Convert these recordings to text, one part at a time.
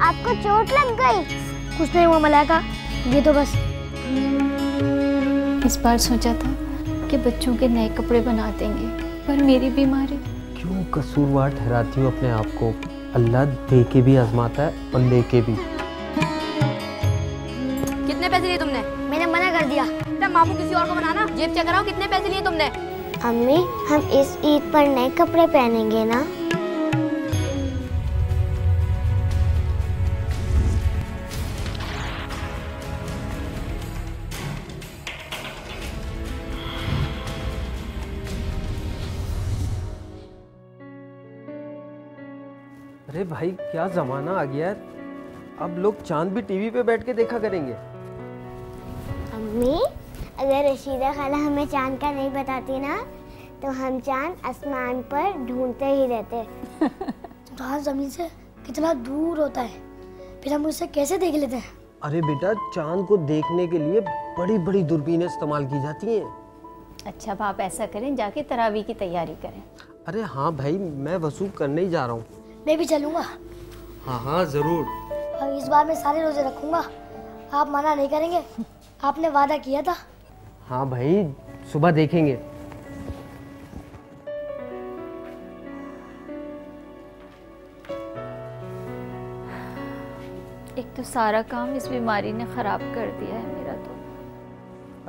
आपको चोट लग गई? कुछ नहीं हुआ मलाइका, ये तो बस। इस बार सोचा था कि बच्चों के नए कपड़े बना देंगे, पर मेरी बीमारी। क्यों कसूरवार ठहराती हो अपने आप को? अल्लाह दे के भी आजमाता है और लेके भी। कितने पैसे लिए तुमने? मैंने मना कर दिया। मामू किसी और को बनाना, जेब चेक कराओ कितने पैसे लिए तुमने? अम्मी, हम इस ईद पर नए कपड़े पहनेंगे ना? अरे भाई, क्या जमाना आ गया है। अब लोग चांद भी टीवी पे बैठ के देखा करेंगे। अम्मी, अगर रशीदा खाला हमें चांद का नहीं बताती ना, तो हम चांद आसमान पर ढूंढते ही रहते। चांद जमीन से कितना दूर होता है, फिर हम उसे कैसे देख लेते हैं? अरे बेटा, चांद को देखने के लिए बड़ी बड़ी दूरबीनें इस्तेमाल की जाती हैं। अच्छा, अब आप ऐसा करें, जाके तरावी की तैयारी करें। अरे हाँ भाई, मैं वसूल करने ही जा रहा हूँ। मैं भी चलूंगा। हाँ हाँ जरूर। और इस बार मैं सारे रोजे रखूंगा, आप मना नहीं करेंगे? आपने वादा किया था। हाँ भाई, सुबह देखेंगे। एक तो सारा काम इस बीमारी ने खराब कर दिया है मेरा तो।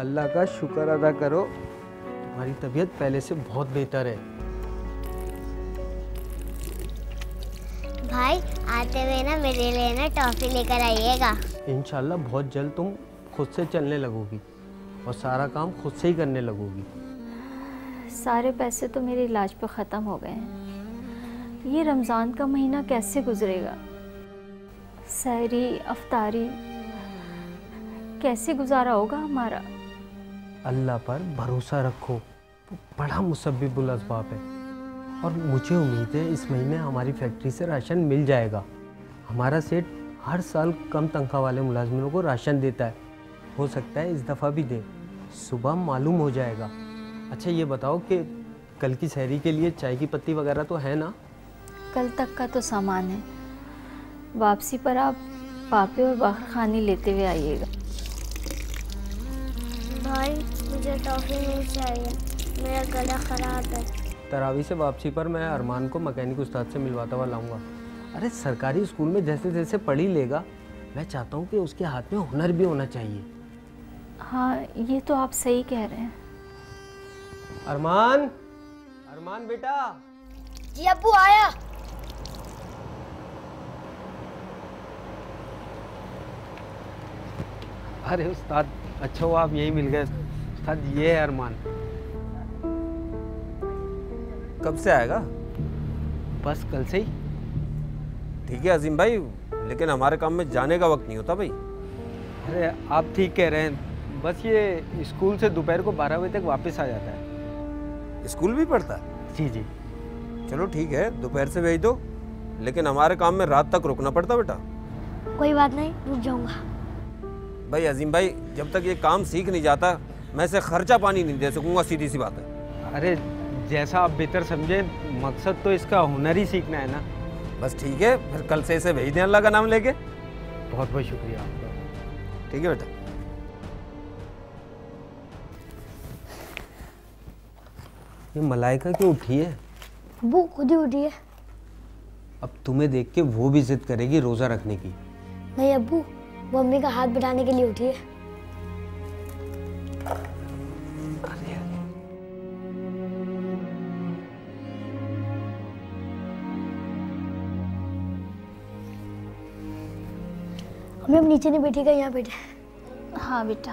अल्लाह का शुक्र अदा करो, तुम्हारी तबीयत पहले से बहुत बेहतर है। भाई, आते हुए ना मेरे लिए ना टॉफी लेकर आइएगा। इंशाल्लाह बहुत जल्द तुम खुद से चलने लगोगी और सारा काम खुद से ही करने लगोगी। सारे पैसे तो मेरे इलाज पे ख़त्म हो गए हैं। ये रमज़ान का महीना कैसे गुजरेगा? सहरी अफ्तारी कैसे गुजारा होगा हमारा? अल्लाह पर भरोसा रखो, वो बड़ा मुसब्बिबुल अस्बाब है। और मुझे उम्मीद है इस महीने हमारी फैक्ट्री से राशन मिल जाएगा। हमारा सेठ हर साल कम तनख्वाह वाले मुलाजमिनों को राशन देता है, हो सकता है इस दफ़ा भी दे। सुबह मालूम हो जाएगा। अच्छा ये बताओ कि कल की सहरी के लिए चाय की पत्ती वगैरह तो है ना? कल तक का तो सामान है, वापसी पर आप पापे और बाहर खानी लेते हुए आइएगा। भाई, मुझे टॉफी नहीं चाहिए, मेरा गला खराब है। तरावी से वापसी पर मैं अरमान को मैकेनिक उस्ताद से मिलवाता हुआ लाऊंगा। अरे सरकारी स्कूल में जैसे जैसे पढ़ ही लेगा, मैं चाहता हूँ कि उसके हाथ में हुनर भी होना चाहिए। हाँ, ये तो आप सही कह रहे हैं। अरमान, अरमान बेटा। जी अब्बू, आया। अरे उस्ताद, अच्छा हुआ आप यही मिल गए। उस्ताद ये है अरमान। कब से आएगा? बस कल से ही। ठीक है अजीम भाई, लेकिन हमारे काम में जाने का वक्त नहीं होता भाई। अरे आप ठीक कह रहे हैं, बस ये स्कूल से दोपहर को 12 बजे तक वापस आ जाता है। स्कूल भी पढ़ता है? जी जी। चलो ठीक है, दोपहर से भेज दो, लेकिन हमारे काम में रात तक रुकना पड़ता बेटा। कोई बात नहीं, रुक जाऊंगा। भाई अजीम भाई, जब तक ये काम सीख नहीं जाता मैं इसे खर्चा पानी नहीं दे सकूंगा, सीधी सी बात है। अरे जैसा आप बेहतर समझे, मकसद तो इसका हुनर ही सीखना है ना। बस ठीक है, फिर कल से इसे भेज दें अल्लाह का नाम लेके। बहुत बहुत शुक्रिया आपका। ठीक है बेटा। ये मलाइका क्यों उठी है? अब्बू खुद ही उठी है। अब तुम्हें देख के वो भी जिद करेगी रोज़ा रखने की। नहीं अब्बू, वो अम्मी का हाथ बढ़ाने के लिए उठी है। हमें अब नीचे नहीं बैठेगा, यहाँ बैठे। हाँ बेटा।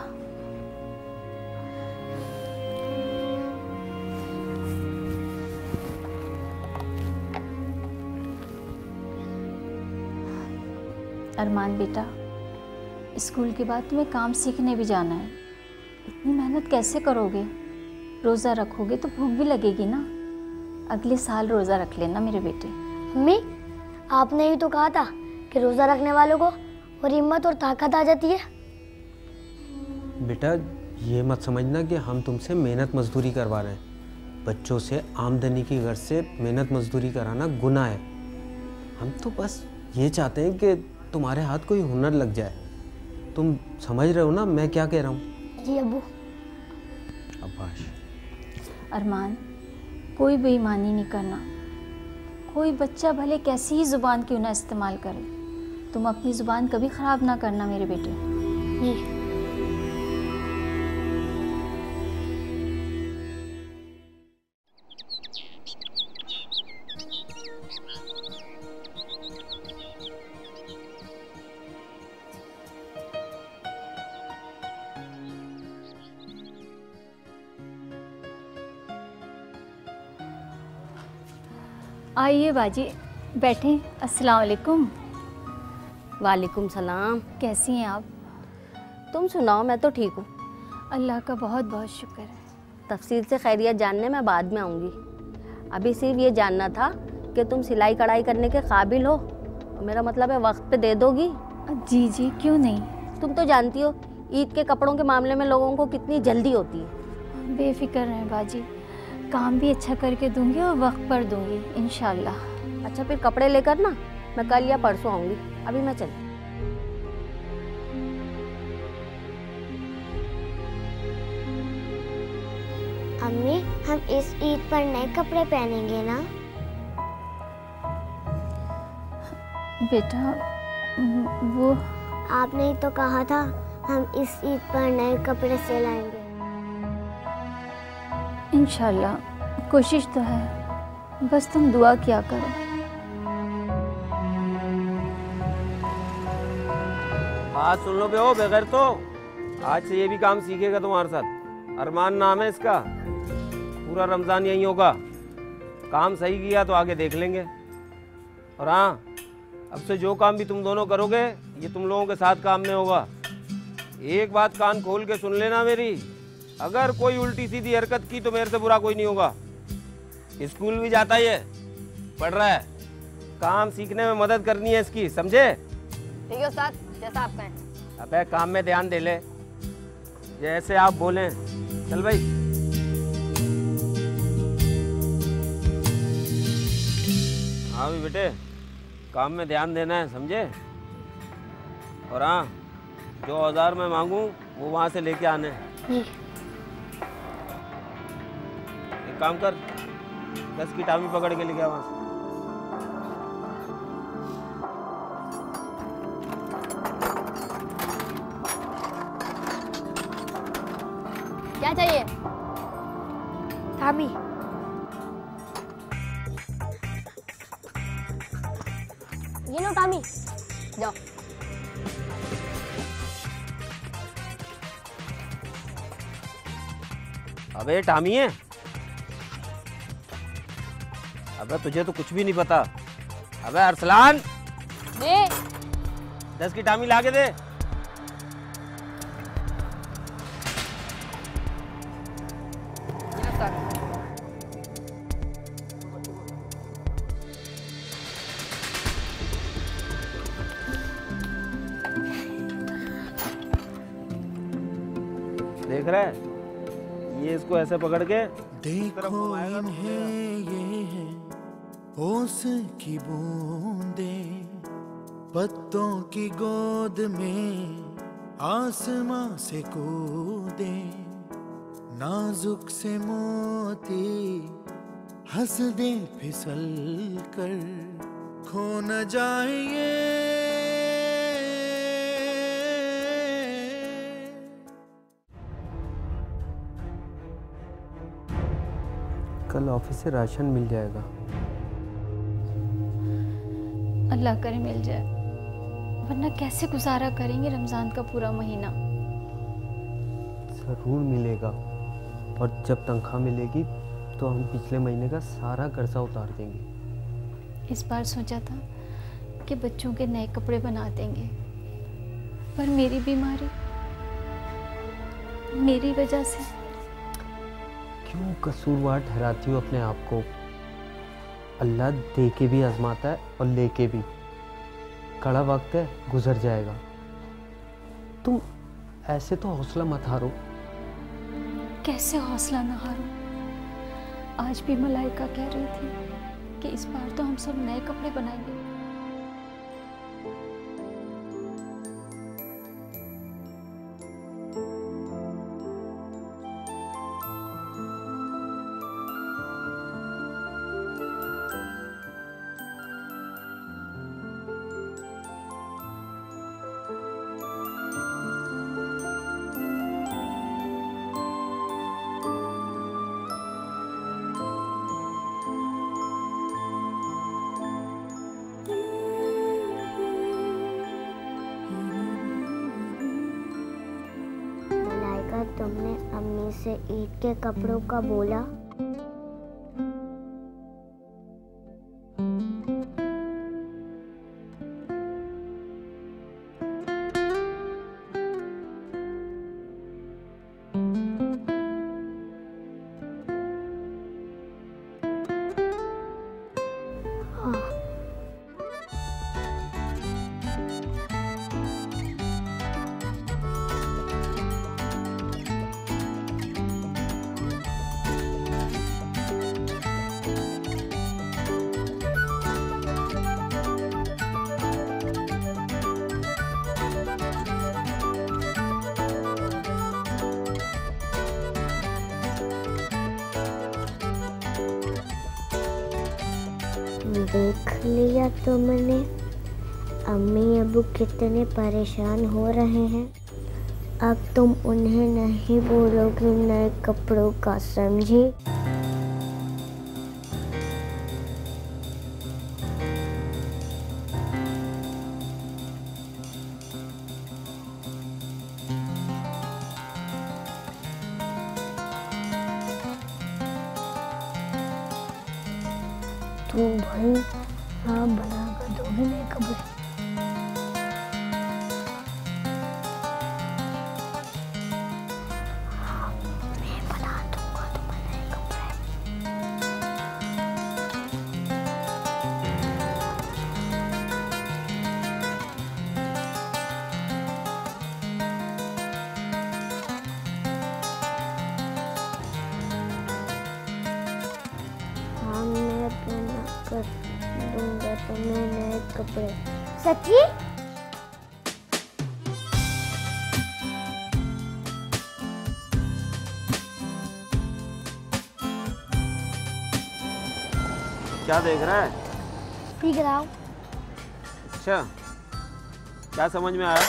अरमान बेटा, स्कूल के बाद तुम्हें काम सीखने भी जाना है। इतनी मेहनत कैसे करोगे? रोज़ा रखोगे तो भूख भी लगेगी ना। अगले साल रोज़ा रख लेना मेरे बेटे। अम्मी, आपने ही तो कहा था कि रोज़ा रखने वालों को और हिम्मत और ताकत आ जाती है। बेटा ये मत समझना कि हम तुमसे मेहनत मजदूरी करवा रहे हैं। बच्चों से आमदनी की गर्ज से मेहनत मजदूरी कराना गुनाह है। हम तो बस ये चाहते हैं कि तुम्हारे हाथ कोई हुनर लग जाए। तुम समझ रहे हो ना मैं क्या कह रहा हूँ? जी अब्बू। अब्बाश। अरमान, कोई बेईमानी नहीं करना। कोई बच्चा भले कैसी ही ज़ुबान क्यों ना इस्तेमाल करे, तुम अपनी ज़ुबान कभी ख़राब ना करना मेरे बेटे। जी। आइए बाजी, बैठें। अस्सलाम वालेकुम। वालेकुम सलाम। कैसी हैं आप? तुम सुनाओ, मैं तो ठीक हूँ। अल्लाह का बहुत बहुत शुक्र है। तफसील से खैरियत जानने मैं बाद में आऊँगी। अभी सिर्फ ये जानना था कि तुम सिलाई कढ़ाई करने के काबिल हो। मेरा मतलब है वक्त पे दे दोगी? जी जी, क्यों नहीं। तुम तो जानती हो ईद के कपड़ों के मामले में लोगों को कितनी जल्दी होती है। बेफिक्र रहें बाजी, काम भी अच्छा करके दूंगी और वक्त पर दूंगी इंशाल्लाह। अच्छा फिर कपड़े लेकर ना मैं कल या परसों आऊँगी। अभी मैं चलती। अम्मी, हम इस ईद पर नए कपड़े पहनेंगे ना? बेटा वो आपने ही तो कहा था हम इस ईद पर नए कपड़े सिलाएंगे। इंशाल्लाह, कोशिश तो है, बस तुम दुआ किया करो। बात सुन लो बे हो बगैर तो आज से ये भी काम सीखेगा तुम्हारे साथ। अरमान नाम है इसका। पूरा रमज़ान यहीं होगा। काम सही किया तो आगे देख लेंगे। और हाँ, अब से जो काम भी तुम दोनों करोगे ये तुम लोगों के साथ काम में होगा। एक बात कान खोल के सुन लेना मेरी, अगर कोई उल्टी सीधी हरकत की तो मेरे से बुरा कोई नहीं होगा। स्कूल भी जाता है, पढ़ रहा है, काम सीखने में मदद करनी है इसकी, समझे? ठीक है उस्ताद, जैसा आप कहें। अबे काम में ध्यान दे ले, जैसे आप बोलें। चल भाई। हाँ भी बेटे, काम में ध्यान देना है, समझे? और हाँ, जो औजार मैं मांगूं वो वहाँ से लेके आने। एक काम कर, 10 की टामी पकड़ के लेके आ वहाँ से। क्या चाहिए? टामी। ये लो टामी, जाओ। अबे टामी है? अबे तुझे तो कुछ भी नहीं पता। अबे अरसलान, दे। 10 की टामी ला के दे। देख रहा है, ये इसको ऐसे पकड़ के देखो इन्हें ये है ओस की बूंदें, पत्तों की गोद में आसमां से कूदे, नाजुक से मोती हंस दे फिसल कर, खो न जाए ये। कल ऑफिस से राशन मिल जाएगा। अल्लाह करे मिल जाए, वरना कैसे गुजारा करेंगे रमज़ान का पूरा महीना। ज़रूर मिलेगा, और जब तनख्वाह मिलेगी तो हम पिछले महीने का सारा कर्जा उतार देंगे। इस बार सोचा था कि बच्चों के नए कपड़े बना देंगे, पर मेरी बीमारी, मेरी वजह से। क्यों कसूरवार ठहराती हो अपने आप को? अल्लाह दे के भी आजमाता है और लेके भी। कड़ा वक्त है, गुजर जाएगा। तुम ऐसे तो हौसला मत हारो। कैसे हौसला न हारूं? आज भी मलाइका कह रही थी कि इस बार तो हम सब नए कपड़े बनाएंगे। से ईद के कपड़ों का बोला। देख लिया तुमने अम्मी अबू कितने परेशान हो रहे हैं। अब तुम उन्हें नहीं बोलोगी नए कपड़ों का, समझी? तो भाई आप बना कर दोगे नए कपड़े? मैं बना दूंगा तुम्हें नए कपड़े। हाँ, मैं बना कर दूंगा तुम्हें नए कपड़े। सच्ची? क्या देख रहा है? सीख रहा हूँ। अच्छा, क्या समझ में आया?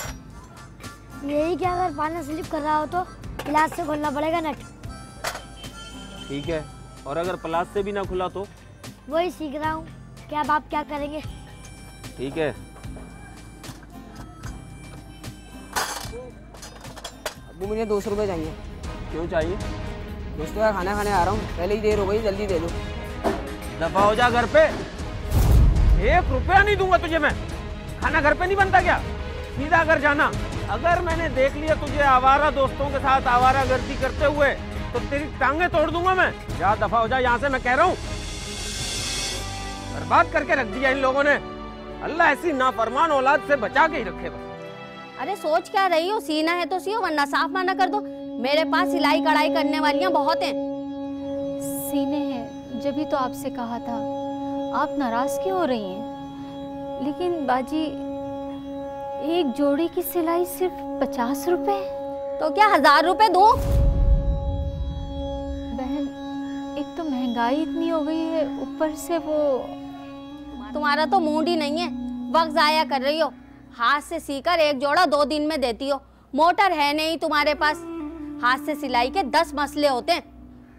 यही कि अगर पानी स्लिप कर रहा हो तो गिलास से खोलना पड़ेगा नट। ठीक है, और अगर प्लास से भी ना खुला तो? वही सीख रहा हूँ। क्या अब आप क्या करेंगे? ठीक है। अबू मुझे 200 रुपये चाहिए। क्यों चाहिए? दोस्तों का खाना खाने आ रहा हूँ, पहले ही देर हो गई, जल्दी दे दो। दफा हो जा घर पे। 1 रुपया नहीं दूंगा तुझे मैं। खाना घर पे नहीं बनता क्या? सीधा घर जाना। अगर मैंने देख लिया तुझे आवारा दोस्तों के साथ आवारागर्दी करते हुए तो तेरी टांगे तोड़ दूंगा मैं। जा दफा हो जा यहाँ से, मैं कह रहा हूँ। बर्बाद करके रख दिया इन लोगों ने। अल्लाह ऐसी नाफरमान औलाद से बचा के ही रखे बस। अरे सोच क्या रही हो? सीना है तो सियो, वरना साफ माना कर दो। मेरे पास सिलाई कढ़ाई करने वालियां बहुत हैं। सीने हैं, जब ही तो आपसे कहा था। आप नाराज क्यों हो रही हैं? लेकिन बाजी, एक जोड़ी की सिलाई सिर्फ 50 रुपए। तो क्या 1000 रुपए दूं? बहन, एक तो महंगाई इतनी हो गई है, ऊपर से वो। तुम्हारा तो मूड ही नहीं है, वक्त जाया कर रही हो। हाथ से सीकर एक जोड़ा 2 दिन में देती हो। मोटर है नहीं तुम्हारे पास। हाथ से सिलाई के 10 मसले होते हैं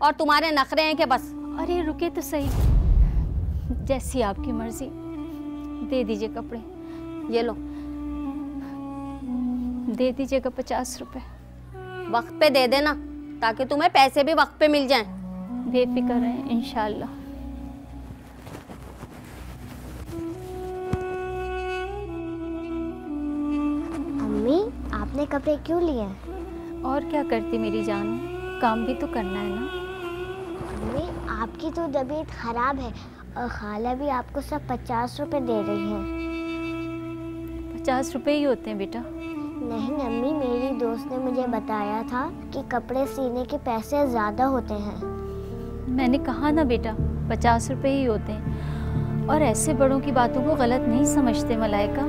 और तुम्हारे नखरे हैं कि बस। अरे रुके तो सही, जैसी आपकी मर्जी। दे दीजिए कपड़े। ये लो, दे दीजिएगा 50 रुपए। वक्त पे दे देना ताकि तुम्हें पैसे भी वक्त पे मिल जाएं। बेफिक्र रहें, इंशाल्लाह। अम्मी, आपने कपड़े क्यों लिए? और क्या करती मेरी जान, काम भी तो करना है ना। अम्मी, आपकी तो तबीयत खराब है और खाला भी आपको सब 50 रुपए दे रही है। 50 रुपए ही होते हैं बेटा। नहीं अम्मी, मेरी दोस्त ने मुझे बताया था कि कपड़े सीने के पैसे ज़्यादा होते हैं। मैंने कहा ना बेटा, 50 रुपए ही होते हैं। और ऐसे बड़ों की बातों को गलत नहीं समझते मलाइका।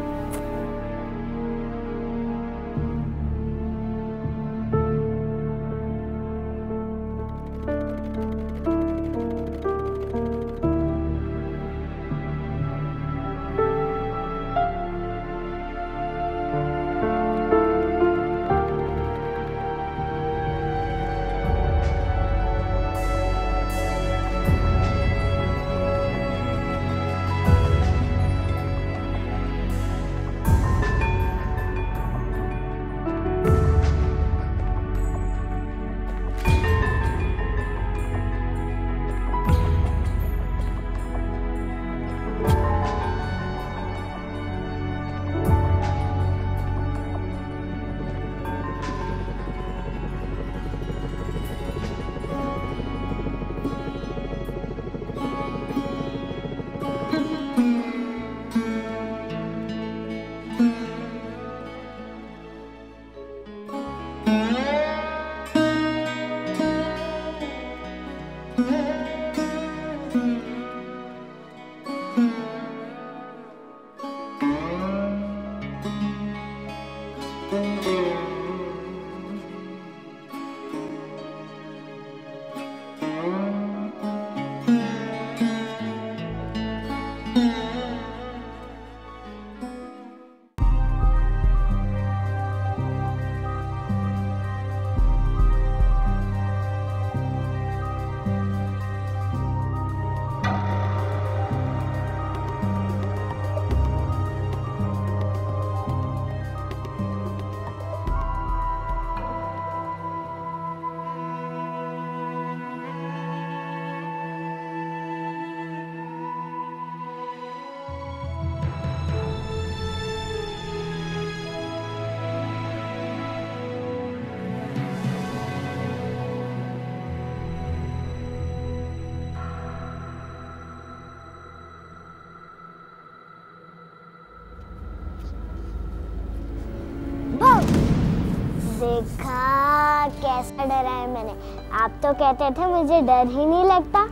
देखा कैसा डरा है मैंने। आप तो कहते थे मुझे डर ही नहीं लगता।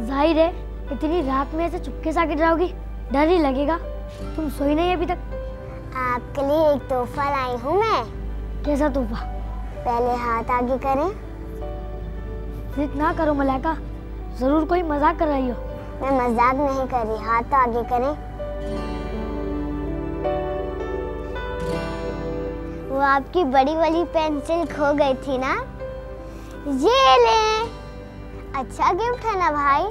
जाहिर है इतनी रात में ऐसे चुपके से आके डराओगी, डर ही लगेगा। तुम सोई नहीं अभी तक। आपके लिए एक तोहफा लाई हूँ मैं। कैसा तोहफा? पहले हाथ आगे करें। जिद ना करो मलाइका, जरूर कोई मजाक कर रही हो। मैं मजाक नहीं कर रही, हाथ आगे करें। वो आपकी बड़ी वाली पेंसिल खो गई थी ना, ये ले। अच्छा गिफ्ट है ना भाई?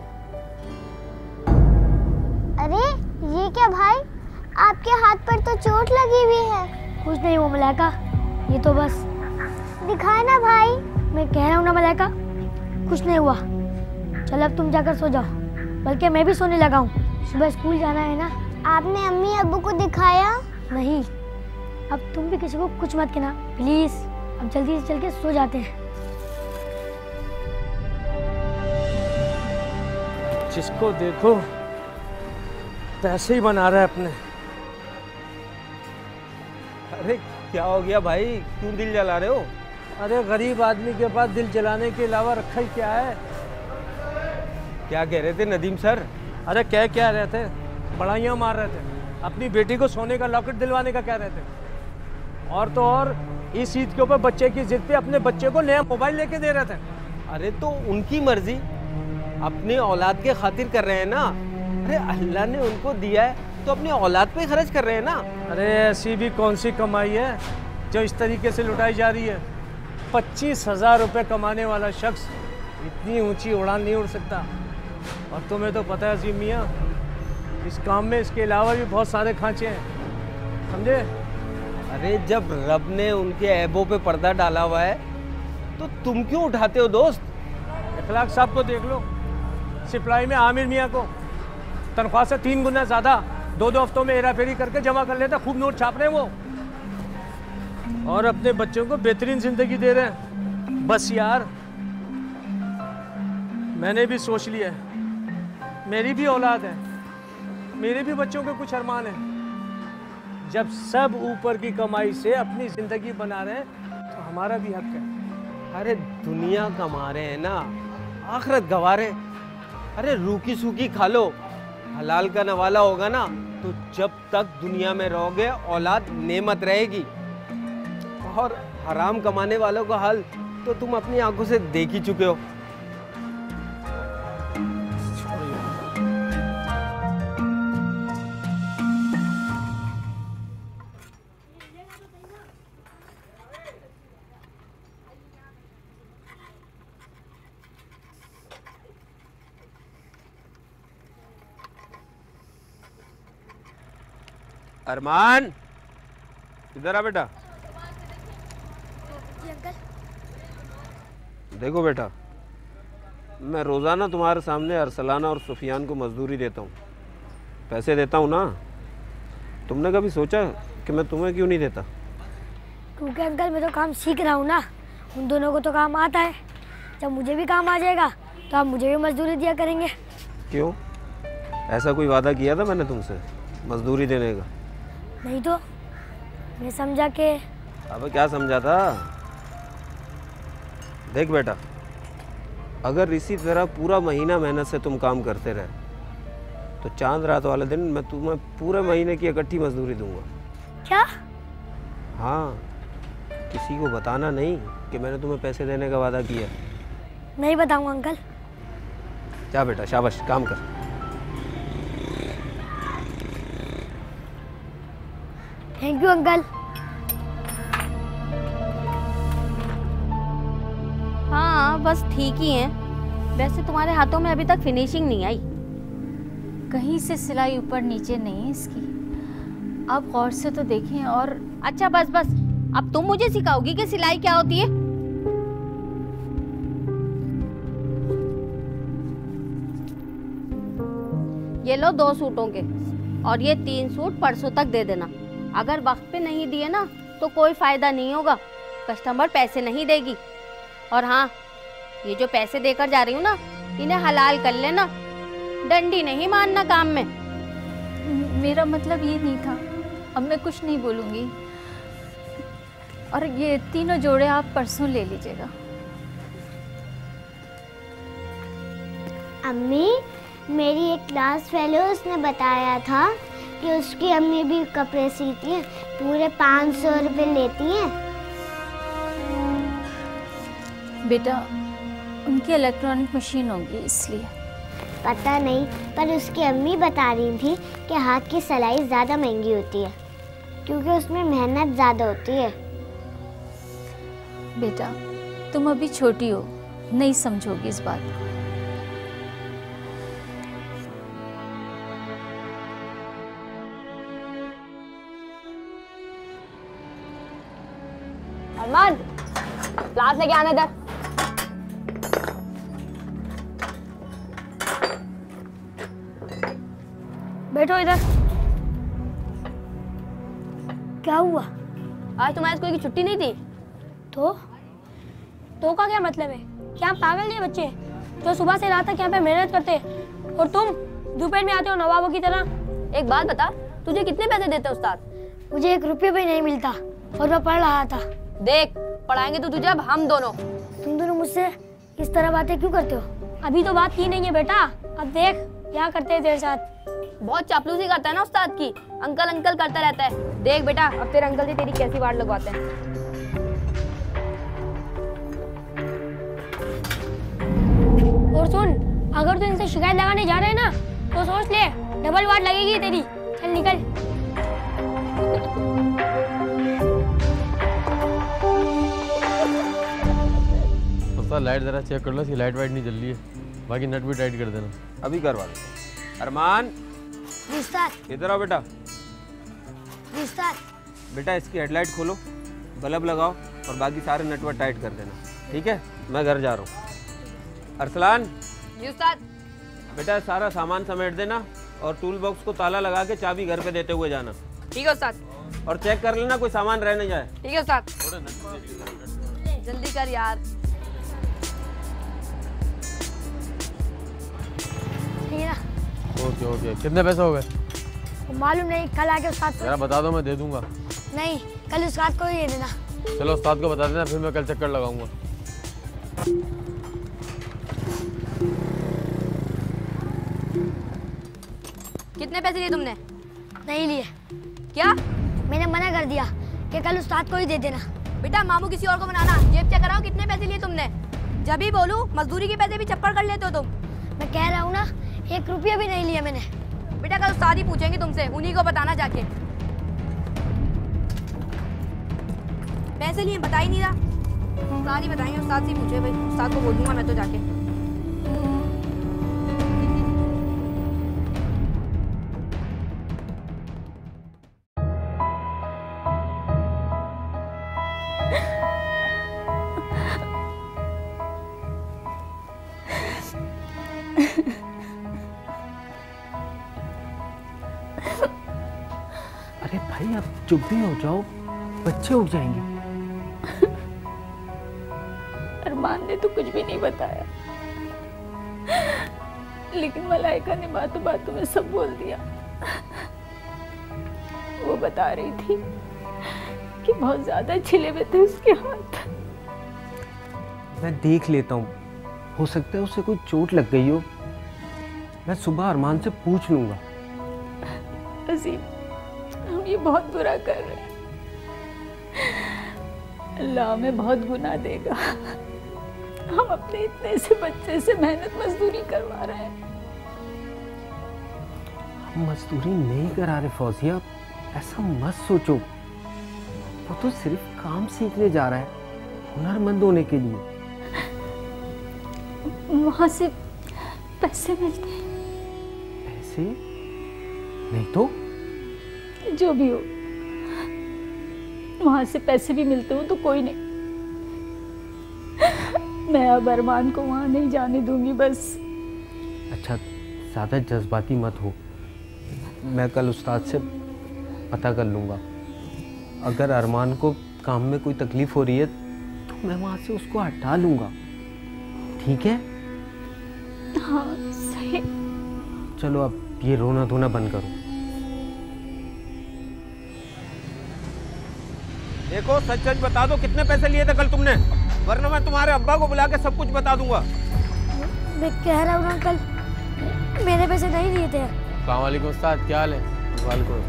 अरे ये क्या भाई, आपके हाथ पर तो चोट लगी हुई है। कुछ नहीं हुआ मलाइका, ये तो बस। दिखाए ना भाई। मैं कह रहा हूँ ना मलाइका, कुछ नहीं हुआ। चल अब तुम जाकर सो जाओ, बल्कि मैं भी सोने लगा हूँ, सुबह स्कूल जाना है ना। आपने अम्मी अब्बू को दिखाया? नहीं, अब तुम भी किसी को कुछ मत कहना प्लीज। अब जल्दी से चल के सो जाते हैं। जिसको देखो पैसे ही बना रहा है अपने। अरे क्या हो गया भाई, क्यों दिल जला रहे हो? अरे गरीब आदमी के पास दिल जलाने के अलावा रखा ही क्या है। क्या कह रहे थे नदीम सर? अरे क्या रहे थे, बड़ाइयाँ मार रहे थे। अपनी बेटी को सोने का लॉकेट दिलवाने का कह रहे थे। और तो और इस ईद के ऊपर बच्चे की जिद पे अपने बच्चे को नया मोबाइल लेके दे रहे थे। अरे तो उनकी मर्जी, अपने औलाद के खातिर कर रहे हैं ना। अरे अल्लाह ने उनको दिया है तो अपनी औलाद पे खर्च कर रहे हैं ना। अरे ऐसी भी कौन सी कमाई है जो इस तरीके से लुटाई जा रही है। 25,000 रुपये कमाने वाला शख्स इतनी ऊंची उड़ान नहीं उड़ सकता। और तुम्हें तो पता है अजीम मियाँ, इस काम में इसके अलावा भी बहुत सारे खांचे हैं, समझे। अरे जब रब ने उनके ऐबों पे पर्दा डाला हुआ है तो तुम क्यों उठाते हो दोस्त? इखलाक साहब को देख लो, सिप्लाई में आमिर मियाँ को तनख्वाह से 3 गुना ज़्यादा 2 हफ्तों में हेरा फेरी करके जमा कर लेता। खूब नोट छाप रहे हैं वो, और अपने बच्चों को बेहतरीन जिंदगी दे रहे हैं। बस यार, मैंने भी सोच लिया है, मेरी भी औलाद है, मेरे भी बच्चों के कुछ अरमान हैं। जब सब ऊपर की कमाई से अपनी जिंदगी बना रहे हैं तो हमारा भी हक है। अरे दुनिया कमा रहे हैं ना, आखिरत गंवा रहे। अरे रूखी सूखी खा लो, हलाल का नवाला होगा ना तो जब तक दुनिया में रहोगे औलाद नेमत रहेगी। और हराम कमाने वालों का हाल तो तुम अपनी आंखों से देख ही चुके हो। अरमान, इधर आ बेटा। देखो बेटा, मैं रोज़ाना तुम्हारे सामने अरसलाना और सुफियान को मजदूरी देता हूँ, पैसे देता हूँ ना। तुमने कभी सोचा कि मैं तुम्हें क्यों नहीं देता? क्योंकि अंकल मैं तो काम सीख रहा हूँ ना, उन दोनों को तो काम आता है। जब मुझे भी काम आ जाएगा तो आप मुझे भी मजदूरी दिया करेंगे। क्यों, ऐसा कोई वादा किया था मैंने तुमसे मजदूरी देने का? नहीं तो मैं समझा के। अब क्या समझा था? देख बेटा, अगर इसी तरह पूरा महीना मेहनत से तुम काम करते रहे तो चांद रात वाले दिन मैं तुम्हें पूरे महीने की इकट्ठी मजदूरी दूंगा। क्या? हाँ, किसी को बताना नहीं कि मैंने तुम्हें पैसे देने का वादा किया। नहीं बताऊंगा अंकल। जा बेटा, शाबाश, काम कर। Thank you uncle. हाँ बस ठीक ही है। वैसे तुम्हारे हाथों में अभी तक फिनिशिंग नहीं आई। कहीं से सिलाई ऊपर नीचे नहीं है इसकी, आप गौर से तो देखें। और अच्छा बस बस, अब तुम मुझे सिखाओगी कि सिलाई क्या होती है? ये लो 2 सूटों के, और ये 3 सूट परसों तक दे देना। अगर वक्त पे नहीं दिए ना तो कोई फायदा नहीं होगा, कस्टमर पैसे नहीं देगी। और हाँ, ये जो पैसे देकर जा रही हूँ ना, इन्हें हलाल कर लेना, डंडी नहीं मारना काम में। मेरा मतलब ये नहीं था, अब मैं कुछ नहीं बोलूँगी। और ये तीनों जोड़े आप परसों ले लीजिएगा। अम्मी, मेरी एक क्लास फेलो उसने बताया था कि उसकी अम्मी भी कपड़े सीती हैं, पूरे 500 रुपये लेती हैं। बेटा उनकी इलेक्ट्रॉनिक मशीन होगी इसलिए। पता नहीं, पर उसकी अम्मी बता रही थी कि हाथ की सिलाई ज़्यादा महंगी होती है क्योंकि उसमें मेहनत ज़्यादा होती है। बेटा तुम अभी छोटी हो, नहीं समझोगी इस बात को। अरमान, क्लास लेके आना इधर। बैठो इधर। क्या हुआ? आज तुम्हारे स्कूल की छुट्टी नहीं थी? तो का क्या मतलब है? क्या पागल नहीं बच्चे जो सुबह से रात तक यहाँ पे मेहनत करते और तुम दोपहर में आते हो नवाबों की तरह। एक बात बता, तुझे कितने पैसे देते उस्ताद? मुझे 1 रुपया भी नहीं मिलता और मैं पढ़ रहा था। देख, पढ़ाएंगे तो तुझे अब हम दोनों। तुम दोनों मुझसे इस तरह बातें क्यों करते हो? अभी तो बात की नहीं है बेटा, अब देख क्या करते हैं तेरे साथ। बहुत चापलूसी करता है ना उस्ताद की, अंकल अंकल करता रहता है। देख बेटा, अब तेरे अंकल से तेरी कैसी वाट लगवाते हैं। और सुन, अगर तू इनसे शिकायत लगाने जा रहे है ना तो सोच ले, डबल वाट लगेगी तेरी। चल निकल। लाइट जरा चेक कर लो, इसकी लाइट वाइट नहीं जल रही है, बाकी नट भी टाइट कर देना। अभी करवा दो। अरमान, इधर आओ बेटा। बेटा इसकी हेडलाइट खोलो, बल्ब लगाओ और बाकी सारे नट वट टाइट कर देना, ठीक है? मैं घर जा रहा हूँ। अरसलान जी उस्ताद। बेटा सारा सामान समेट देना और टूल बॉक्स को ताला लगा के चाबी घर पे देते हुए जाना। ठीक है उस्ताद। और चेक कर लेना कोई सामान रह न जाए। ठीक है उस्ताद। जल्दी कर यार। ओके ओके, कितने पैसे हो गए? मालूम नहीं, कल आके उस्ताद को। जरा बता दो, मैं दे दूंगा। नहीं, कल उस्ताद को ही दे देना। चलो उस्ताद को बता देना, फिर मैं कल चक्कर लगाऊंगा। कितने पैसे लिए तुमने? नहीं लिए। क्या? मैंने मना कर दिया कि कल उस्ताद को ही दे देना। बेटा मामू किसी और को बनाना, जेब चेक कराओ कितने पैसे लिए तुमने। जब भी बोलूं मजदूरी के पैसे भी चक्कर कर लेते हो तुम। मैं कह रहा हूँ ना, 1 रुपया भी नहीं लिया मैंने। बेटा कल उस्ताद ही पूछेंगे तुमसे, उन्हीं को बताना जाके। पैसे लिए बता ही नहीं रहा। उस्ताद ही बताएंगे, उस्ताद से पूछे भाई, उस्ताद को बोल दूंगा मैं तो जाके। अरे भाई अब चुप भी हो जाओ, बच्चे उठ जाएंगे। अरमान ने तो कुछ भी नहीं बताया, लेकिन मलाइका ने बातों बातों में सब बोल दिया। वो बता रही थी कि बहुत ज्यादा छिले हुए थे उसके हाथ। मैं देख लेता हूँ, हो सकता है उसे कोई चोट लग गई हो। मैं सुबह अरमान से पूछ लूंगा। अजीम, हम ये बहुत बुरा कर रहे हैं, अल्लाह हमें बहुत गुनाह देगा। हम अपने इतने से बच्चे से मेहनत मजदूरी करवा रहे हैं। हम मजदूरी नहीं करा रहे फौजिया, ऐसा मत सोचो। वो तो सिर्फ काम सीखने जा रहा है, हुनरमंद होने के लिए। वहां से पैसे मिलते हैं। पैसे? नहीं तो? जो भी हो, वहां से पैसे भी मिलते हो तो कोई नहीं। मैं अब अरमान को वहां नहीं जाने दूंगी बस। अच्छा, ज़्यादा जज्बाती मत हो। मैं कल उस्ताद से पता कर लूँगा। अगर अरमान को काम में कोई तकलीफ़ हो रही है तो मैं वहाँ से उसको हटा लूँगा, ठीक है? हाँ सही। चलो अब ये रोना धोना बंद करो। देखो सच सच बता दो, कितने पैसे लिए थे कल तुमने, वरना मैं तुम्हारे अब्बा को बुला के सब कुछ बता दूंगा। मैं कह रहा हूँ अंकल, मैंने पैसे नहीं लिए थे। अस्सलाम वालेकुम उस्ताद, क्या हाल है? वालेकुम।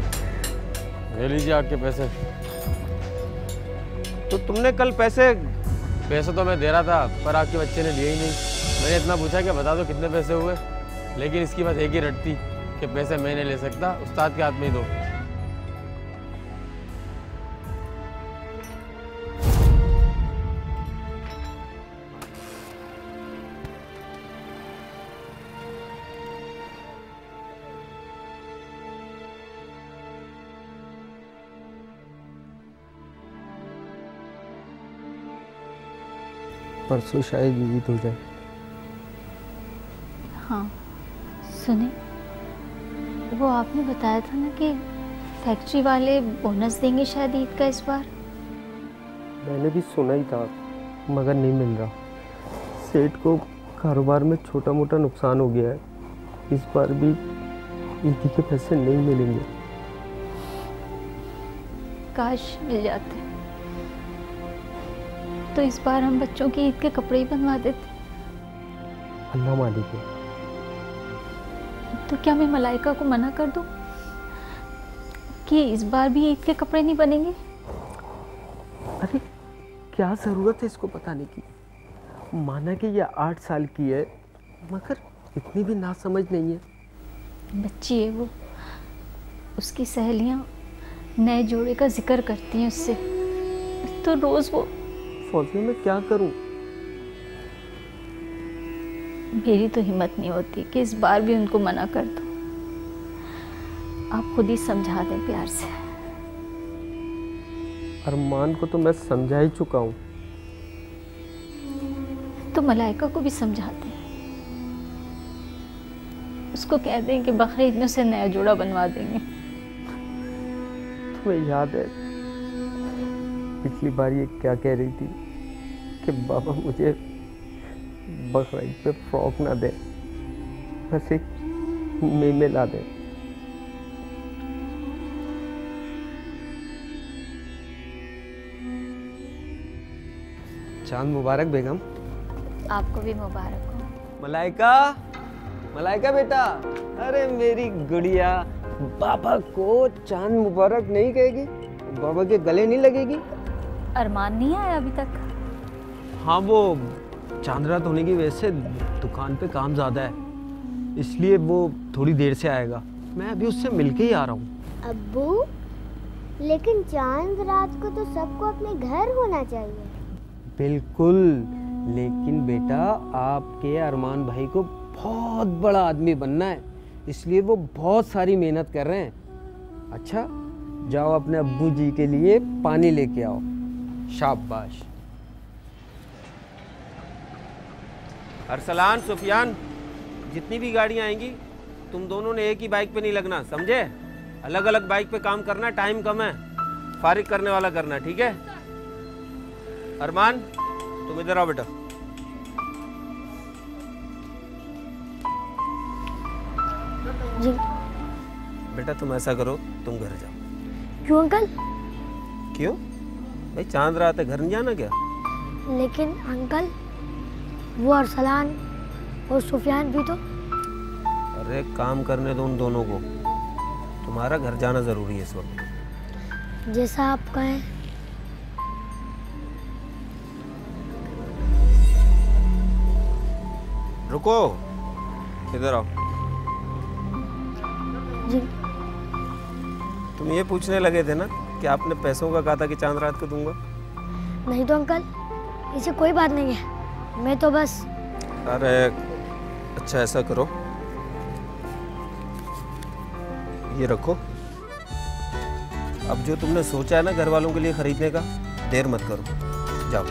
ले लीजिए आपके पैसे। तो तुमने कल पैसे तो मैं दे रहा था, पर आपके बच्चे ने लिए ही नहीं। मैंने इतना पूछा कि बता दो कितने पैसे हुए, लेकिन इसकी बात एक ही रटती कि पैसे मैं नहीं ले सकता, उस्ताद के हाथ में ही दो। परसों शायद ईद हो जाए। हाँ सुने, वो आपने बताया था ना कि फैक्ट्री वाले बोनस देंगे शायद ईद का इस बार। मैंने भी सुना ही था, मगर नहीं मिल रहा। सेठ को कारोबार में छोटा मोटा नुकसान हो गया है, इस बार भी ईद के पैसे नहीं मिलेंगे। काश मिल जाते, तो इस बार हम बच्चों की ईद के कपड़े ही बनवा देते। अल्लाह मालिक है। तो क्या मैं मलाइका को मना कर दूं कि इस बार भी ईद के कपड़े नहीं बनेंगे? अरे क्या ज़रूरत है इसको बताने की। माना कि ये 8 साल की है, मगर इतनी भी नासमझ नहीं है। बच्ची है वो, उसकी सहेलियां नए जोड़े का जिक्र करती हैं उससे, तो रोज़ वो। फौजी में क्या करूं? मेरी तो हिम्मत नहीं होती कि इस बार भी उनको मना कर दूं। आप खुद ही समझा दें प्यार से। अरमान को तो मैं समझा ही चुका हूं। तो मलाइका को भी समझा दें, उसको कह दें कि बकरीद में उसे नया जोड़ा बनवा देंगे। तुम्हें याद है पिछली बार ये क्या कह रही थी कि बाबा मुझे बकरीद पे फ्रॉक ना दे, बस एक मेमे ला दे। चांद मुबारक बेगम। आपको भी मुबारक हो। मलाइका, मलाइका बेटा, अरे मेरी गुड़िया, बाबा को चांद मुबारक नहीं कहेगी? बाबा के गले नहीं लगेगी? अरमान नहीं आया अभी तक? हाँ, वो चांद रात होने की वजह से दुकान पे काम ज़्यादा है, इसलिए वो थोड़ी देर से आएगा। मैं अभी उससे मिलके ही आ रहा हूँ। अब्बू, लेकिन चांद रात को तो सबको अपने घर होना चाहिए। बिल्कुल, लेकिन बेटा आपके अरमान भाई को बहुत बड़ा आदमी बनना है, इसलिए वो बहुत सारी मेहनत कर रहे हैं। अच्छा, जाओ अपने अब्बू जी के लिए पानी लेके आओ। शाबाश। अरसलान, सुफियान, जितनी भी गाड़ियाँ आएंगी तुम दोनों ने एक ही बाइक पे नहीं लगना, समझे? अलग अलग बाइक पे काम करना, टाइम कम है, फारिग करने वाला करना, ठीक है? अरमान, तुम इधर आओ बेटा। जी बेटा तुम ऐसा करो, तुम घर जाओ। क्यों अंकल? क्यों भाई, चांद रात है, घर नहीं जाना क्या? लेकिन अंकल, वो अरसलान और सुफियान भी तो। अरे काम करने दो उन दोनों को, तुम्हारा घर जाना जरूरी है इस वक्त। जैसा आप कहें। रुको, इधर आओ। जी तुम ये पूछने लगे थे ना कि आपने पैसों का कहा था कि चांद रात को दूंगा? नहीं तो अंकल, इसे कोई बात नहीं है, मैं तो बस। अरे अच्छा, ऐसा करो, ये रखो। अब जो तुमने सोचा है ना घर वालों के लिए खरीदने का, देर मत करो, जाओ।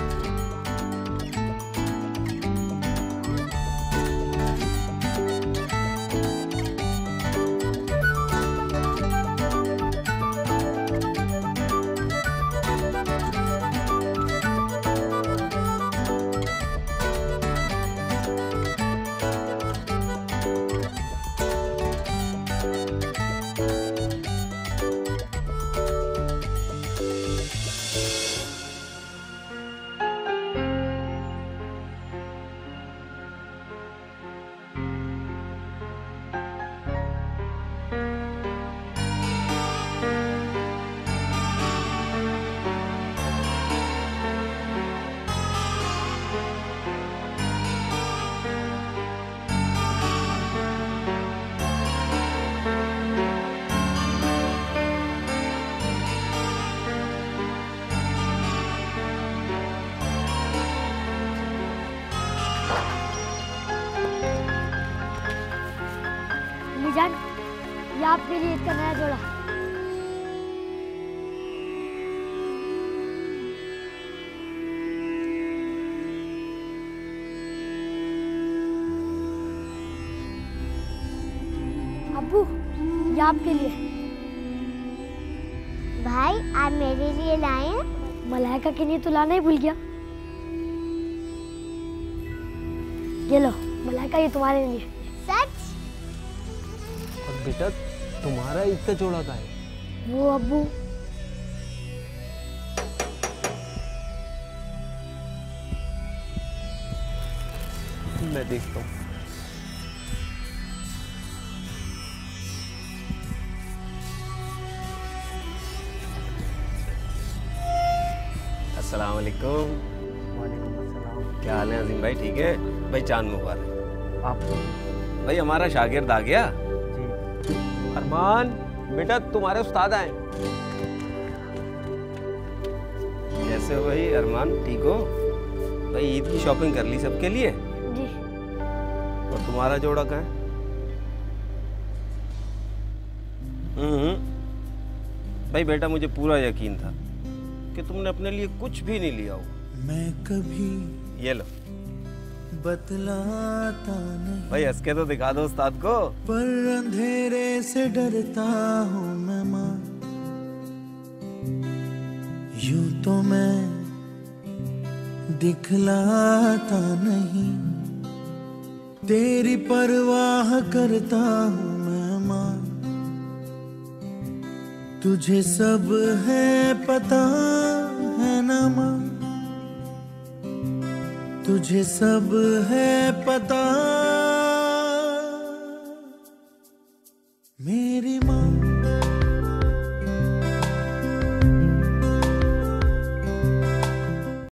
अम्मी जान, ये आपके लिए इसका नया जोड़ा। अब्बू, ये आपके लिए। भाई आप मेरे लिए लाए हैं? मलाइका के लिए तो लाना ही भूल गया। ये लो मलाइका, ये तुम्हारे लिए। सच? और बेटा तुम्हारा ईद का जोड़ा का है? वो अब्बू, मैं देखता हूँ। अस्सलाम वालेकुम। क्या हाल है अजीम भाई? ठीक है भाई, चांद मुबारक। आप भाई हमारा शागिर्द आ गया। जी। अरमान बेटा तुम्हारे उस्ताद आए। कैसे हो भाई अरमान, ठीक हो? भाई ईद की शॉपिंग कर ली सबके लिए? जी। और तुम्हारा जोड़ा कहाँ है? भाई बेटा मुझे पूरा यकीन था कि तुमने अपने लिए कुछ भी नहीं लिया हो। मैं कभी ये लो बतलाता नहीं, भाई हंस के तो दिखा दो उस्ताद को। पर अंधेरे से डरता हूँ मैं माँ, यूं तो मैं दिखलाता नहीं, तेरी परवाह करता हूँ मैं माँ, तुझे सब है पता है ना माँ, तुझे सब है पता मेरी माँ।